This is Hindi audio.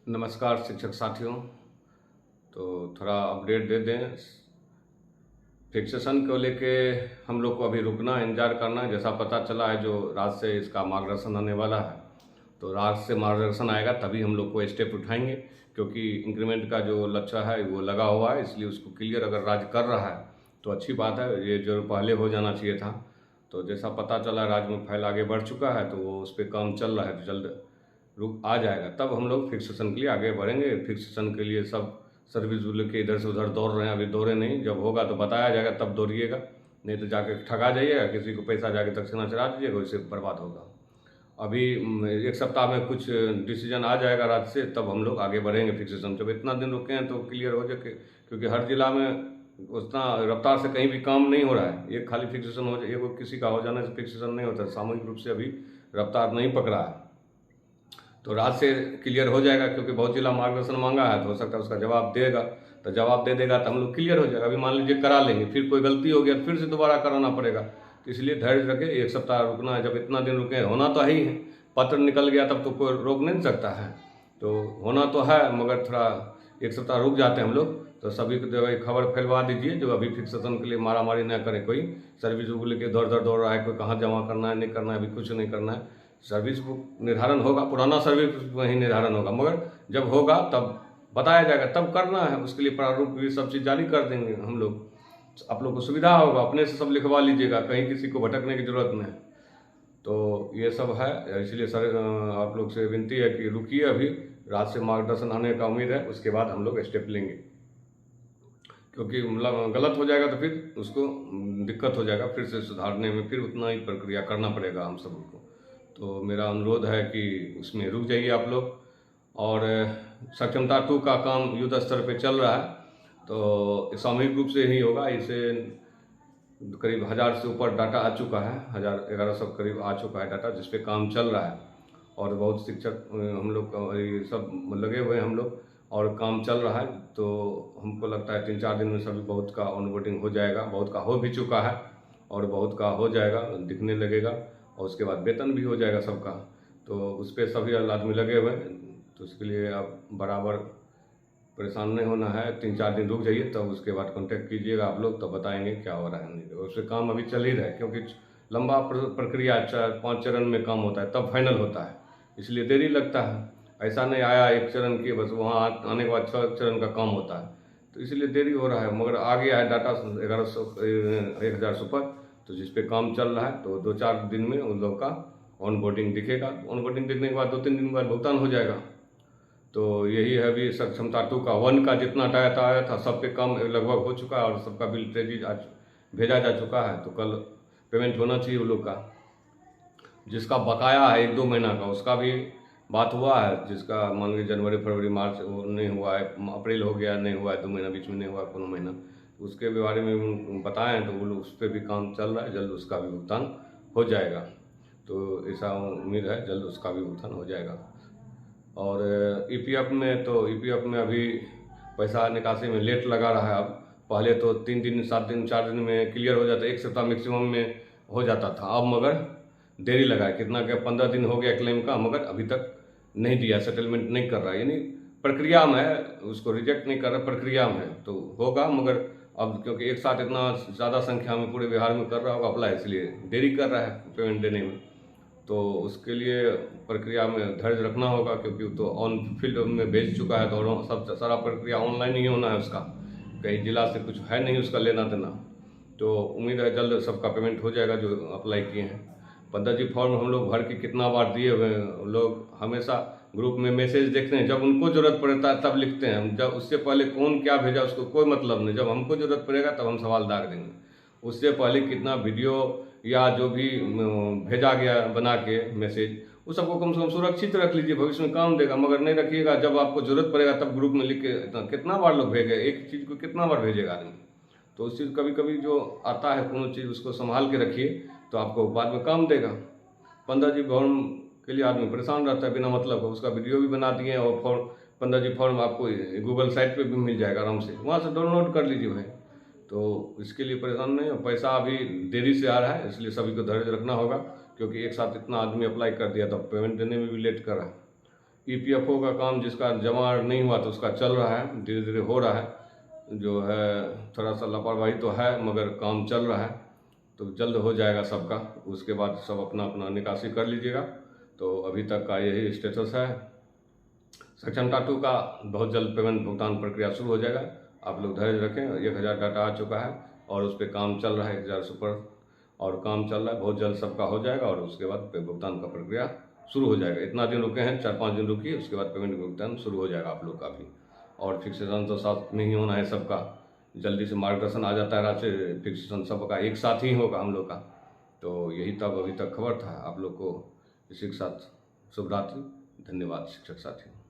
नमस्कार शिक्षक साथियों। तो थोड़ा अपडेट दे दें। फिक्सेशन को लेके हम लोग को अभी रुकना है, इंतजार करना है। जैसा पता चला है जो रात से इसका मार्गदर्शन आने वाला है, तो रात से मार्गदर्शन आएगा तभी हम लोग को स्टेप उठाएंगे, क्योंकि इंक्रीमेंट का जो लक्ष्य है वो लगा हुआ है। इसलिए उसको क्लियर अगर राज्य कर रहा है तो अच्छी बात है, ये जो पहले हो जाना चाहिए था। तो जैसा पता चला राज्य में फाइल आगे बढ़ चुका है, तो वो उस पर काम चल रहा है, तो जल्द रुक आ जाएगा, तब हम लोग फिक्सेशन के लिए आगे बढ़ेंगे। फिक्सेशन के लिए सब सर्विस के इधर से उधर दौड़ रहे हैं, अभी दौड़े नहीं। जब होगा तो बताया जाएगा, तब दौड़िएगा, नहीं तो जाके ठगा जाइएगा, किसी को पैसा जाके दक्षिणा चढ़ा दीजिएगा, उससे बर्बाद होगा। अभी एक सप्ताह में कुछ डिसीजन आ जाएगा राज्य से, तब हम लोग आगे बढ़ेंगे फिक्सेशन। जब इतना दिन रुके हैं तो क्लियर हो जाए, क्योंकि हर जिला में उतना रफ्तार से कहीं भी काम नहीं हो रहा है। एक खाली फिक्सेशन हो जाए, एक किसी का हो जाने से फिक्सेशन नहीं होता, सामूहिक रूप से अभी रफ्तार नहीं पकड़ा है। तो राज्य से क्लियर हो जाएगा, क्योंकि बहुत जिला मार्गदर्शन मांगा है, तो हो सकता है उसका जवाब देगा। तो जवाब दे देगा तो हम लोग क्लियर हो जाएगा। अभी मान लीजिए करा लेंगे, फिर कोई गलती हो गया तो फिर से दोबारा कराना पड़ेगा। तो इसलिए धैर्य रखें, एक सप्ताह रुकना है। जब इतना दिन रुके, होना तो है ही है, पत्र निकल गया तब तो कोई रोक नहीं सकता है। तो होना तो है, मगर थोड़ा एक सप्ताह रुक जाते हैं हम लोग। तो सभी को जगह खबर फैलवा दीजिए, जो अभी फिक्सेशन के लिए मारा मारी न करें। कोई सर्विस बुक लेके दौड़ दौड़ रहा है, कोई कहाँ जमा करना है नहीं करना है, अभी कुछ नहीं करना है। सर्विस बुक निर्धारण होगा, पुराना सर्विस बुक वहीं निर्धारण होगा, मगर जब होगा तब बताया जाएगा, तब करना है। उसके लिए प्रारूप भी सब चीज़ जारी कर देंगे हम लोग। आप लोग को सुविधा होगा, अपने से सब लिखवा लीजिएगा, कहीं किसी को भटकने की जरूरत नहीं। तो ये सब है, इसलिए सर आप लोग से विनती है कि रुकिए, अभी रात से मार्गदर्शन आने का उम्मीद है, उसके बाद हम लोग स्टेप लेंगे। क्योंकि मतलब गलत हो जाएगा तो फिर उसको दिक्कत हो जाएगा, फिर से सुधारने में फिर उतना ही प्रक्रिया करना पड़ेगा हम सबको। तो मेरा अनुरोध है कि उसमें रुक जाइए आप लोग। और सक्षमता 2 का काम युद्ध स्तर पे चल रहा है, तो सामूहिक रूप से ही होगा। इसे करीब 1000 से ऊपर डाटा आ चुका है, 1100 करीब आ चुका है डाटा, जिस पे काम चल रहा है। और बहुत शिक्षक हम लोग ये सब लगे हुए हैं हम लोग, और काम चल रहा है। तो हमको लगता है 3-4 दिन में सभी बहुत का ऑनबोर्डिंग हो जाएगा, बहुत का हो भी चुका है और बहुत का हो जाएगा, दिखने लगेगा। और उसके बाद वेतन भी हो जाएगा सबका। तो उस पर सभी आदमी लगे हुए हैं, तो उसके लिए आप बराबर परेशान नहीं होना है। 3-4 दिन रुक जाइए, तब उसके बाद कांटेक्ट कीजिएगा आप लोग, तब बताएंगे क्या हो रहा है नहीं। उससे काम अभी चल ही रहा है, क्योंकि लंबा प्रक्रिया 4-5 चरण में काम होता है, तब फाइनल होता है, इसलिए देरी लगता है। ऐसा नहीं आया एक चरण की बस वहाँ आने के बाद 6 चरण का काम होता है, तो इसलिए देरी हो रहा है। मगर आ गया है डाटा 1000 से ऊपर, तो जिस पे काम चल रहा है, तो 2-4 दिन में उन लोग का ऑनबोर्डिंग दिखेगा। ऑनबोर्डिंग दिखने के बाद 2-3 दिन बाद भुगतान हो जाएगा। तो यही है अभी सक्षमता 2 का 1 का जितना डाटा आया था सब पे काम लगभग हो चुका है, और सबका बिल तेजी आज भेजा जा चुका है। तो कल पेमेंट होना चाहिए वो लोग का। जिसका बकाया है 1-2 महीना का, उसका भी बात हुआ है। जिसका मान लीजिए जनवरी फरवरी मार्च वो नहीं हुआ है, अप्रैल हो गया नहीं हुआ है, 2 महीना बीच में नहीं हुआ है, कोनो महीना, उसके भी बारे में बताए हैं। तो वो लोग उस पर भी काम चल रहा है, जल्द उसका भी भुगतान हो जाएगा। तो ऐसा उम्मीद है जल्द उसका भी भुगतान हो जाएगा। और ईपीएफ में, तो ईपीएफ में अभी पैसा निकासी में लेट लगा रहा है। अब पहले तो 3 दिन 7 दिन 4 दिन में क्लियर हो जाता, 1 सप्ताह मैक्सिमम में हो जाता था। अब मगर देरी लगा है, कितना क्या 15 दिन हो गया क्लेम का, मगर अभी तक नहीं दिया, सेटलमेंट नहीं कर रहा है। यानी प्रक्रिया में है, उसको रिजेक्ट नहीं कर रहा, प्रक्रिया में है। तो होगा, मगर अब क्योंकि एक साथ इतना ज़्यादा संख्या में पूरे बिहार में कर रहा होगा अप्लाई, इसलिए देरी कर रहा है पेमेंट देने में। तो उसके लिए प्रक्रिया में धैर्य रखना होगा, क्योंकि तो ऑन फील्ड में भेज चुका है, तो सब सारा प्रक्रिया ऑनलाइन ही होना है उसका, कहीं जिला से कुछ है नहीं उसका लेना देना। तो उम्मीद है जल्द सबका पेमेंट हो जाएगा जो अप्लाई किए हैं। 15 जी फॉर्म हम लोग भर के कितना बार दिए हुए हैं। लोग हमेशा ग्रुप में मैसेज देखते हैं, जब उनको ज़रूरत पड़ता है तब लिखते हैं हम, जब उससे पहले कौन क्या भेजा उसको कोई मतलब नहीं। जब हमको ज़रूरत पड़ेगा तब हम सवाल दाग देंगे। उससे पहले कितना वीडियो या जो भी भेजा गया बना के मैसेज, वो सबको कम से कम सुरक्षित रख लीजिए, भविष्य में काम देगा। मगर नहीं रखिएगा, जब आपको ज़रूरत पड़ेगा तब ग्रुप में लिख के, कितना बार लोग भेजे, एक चीज़ को कितना बार भेजेगा आदमी। तो उस चीज़ कभी कभी जो आता है कोनो चीज़, उसको संभाल के रखिए, तो आपको बाद में काम देगा। 15 जी फॉर्म के लिए आदमी परेशान रहता है बिना मतलब का, उसका वीडियो भी बना दिए, और फॉर्म 15 जी फॉर्म आपको गूगल साइट पे भी मिल जाएगा, आराम से वहाँ से डाउनलोड कर लीजिए भाई। तो इसके लिए परेशान नहीं हो। पैसा अभी देरी से आ रहा है, इसलिए सभी को धैर्य रखना होगा, क्योंकि एक साथ इतना आदमी अप्लाई कर दिया, तो पेमेंट देने में भी लेट कर रहा है। ईपीएफओ का काम जिसका जमा नहीं हुआ तो उसका चल रहा है, धीरे धीरे हो रहा है। जो है थोड़ा सा लापरवाही तो है मगर काम चल रहा है, तो जल्द हो जाएगा सबका। उसके बाद सब अपना अपना निकासी कर लीजिएगा। तो अभी तक का यही स्टेटस है। सेक्शन 2 का बहुत जल्द पेमेंट भुगतान प्रक्रिया शुरू हो जाएगा। आप लोग धैर्य रखें। 1000 डाटा आ चुका है और उस पर काम चल रहा है, 1000 सुपर और काम चल रहा है। बहुत जल्द सबका हो जाएगा और उसके बाद भुगतान का प्रक्रिया शुरू हो जाएगा। इतना दिन रुके हैं, 4-5 दिन रुकिए, उसके बाद पेमेंट भुगतान शुरू हो जाएगा आप लोग का भी। और फिक्सेशन तो साथ में ही होना है सबका। जल्दी से मार्गदर्शन आ जाता है, राज्य फिक्सेशन सबका एक साथ ही होगा हम लोग का। तो यही तब अभी तक खबर था आप लोग को। इसी के साथ शुभ रात्रि। धन्यवाद शिक्षक साथियों।